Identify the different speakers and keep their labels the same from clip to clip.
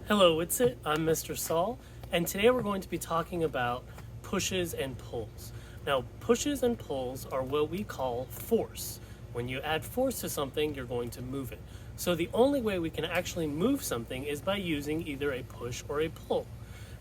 Speaker 1: Hello, it's it. I'm Mr. Saul, and today we're going to be talking about pushes and pulls. Now, pushes and pulls are what we call force. When you add force to something, you're going to move it. So the only way we can actually move something is by using either a push or a pull.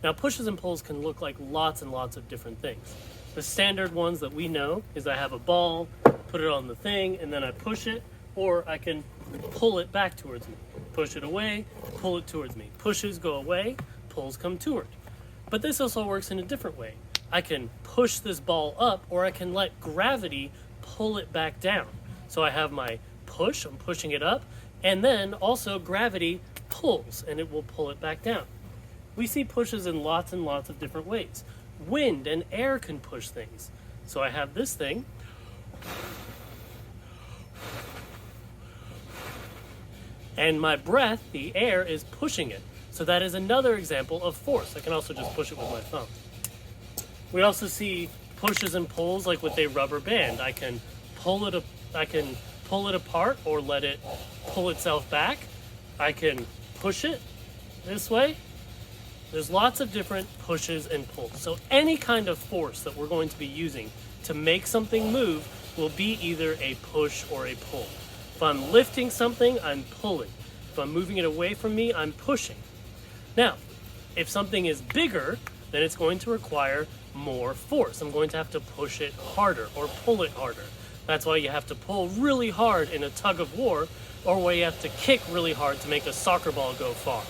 Speaker 1: Now, pushes and pulls can look like lots and lots of different things. The standard ones that we know is I have a ball, put it on the thing, and then I push it, or I can pull it back towards me. Push it away, pull it towards me. Pushes go away, pulls come toward. But this also works in a different way. I can push this ball up, or I can let gravity pull it back down. So I have my push, I'm pushing it up, and then also gravity pulls, and it will pull it back down. We see pushes in lots and lots of different ways. Wind and air can push things. So I have this thing, and my breath, the air, is pushing it. So that is another example of force. I can also just push it with my thumb. We also see pushes and pulls like with a rubber band. I can pull it apart or let it pull itself back. I can push it this way. There's lots of different pushes and pulls. So any kind of force that we're going to be using to make something move will be either a push or a pull. If I'm lifting something, I'm pulling. If I'm moving it away from me, I'm pushing. Now, if something is bigger, then it's going to require more force. I'm going to have to push it harder or pull it harder. That's why you have to pull really hard in a tug of war, or where you have to kick really hard to make a soccer ball go far.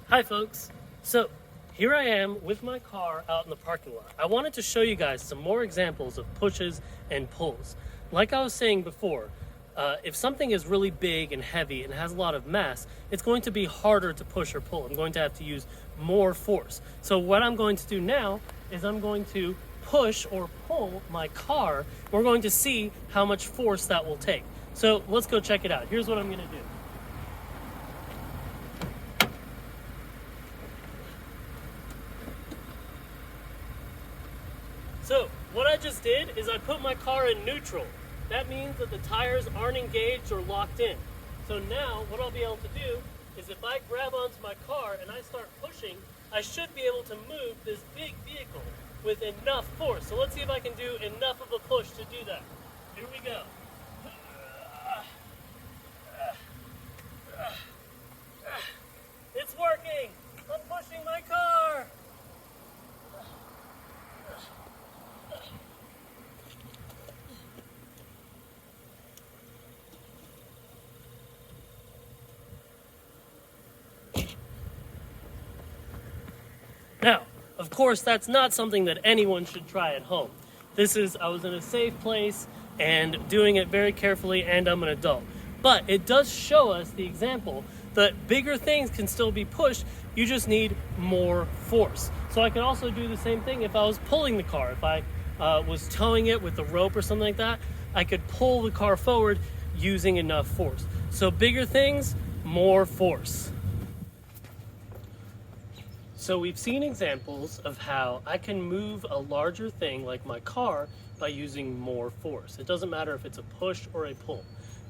Speaker 1: Hi folks. So here I am with my car out in the parking lot. I wanted to show you guys some more examples of pushes and pulls. Like I was saying before, if something is really big and heavy and has a lot of mass, it's going to be harder to push or pull. I'm going to have to use more force. So what I'm going to do now is I'm going to push or pull my car. We're going to see how much force that will take. So let's go check it out. Here's what I'm going to do. So what I just did is I put my car in neutral. That means that the tires aren't engaged or locked in. So now what I'll be able to do is if I grab onto my car and I start pushing, I should be able to move this big vehicle with enough force. So let's see if I can do enough of a push to do that. Here we go. It's working! I'm pushing my car! Now, of course, that's not something that anyone should try at home. I was in a safe place and doing it very carefully, and I'm an adult. But it does show us the example that bigger things can still be pushed, you just need more force. So I could also do the same thing if I was pulling the car. If I was towing it with a rope or something like that, I could pull the car forward using enough force. So bigger things, more force. So we've seen examples of how I can move a larger thing like my car by using more force. It doesn't matter if it's a push or a pull.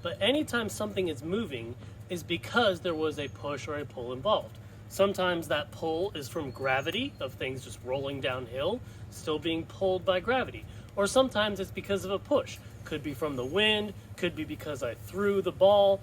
Speaker 1: But anytime something is moving is because there was a push or a pull involved. Sometimes that pull is from gravity, of things just rolling downhill, still being pulled by gravity. Or sometimes it's because of a push. Could be from the wind, could be because I threw the ball.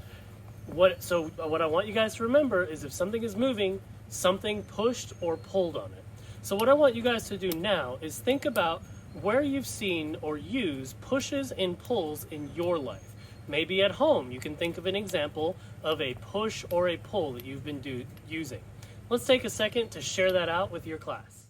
Speaker 1: So what I want you guys to remember is if something is moving, something pushed or pulled on it. So what I want you guys to do now is think about where you've seen or used pushes and pulls in your life. Maybe at home you can think of an example of a push or a pull that you've been using. Let's take a second to share that out with your class.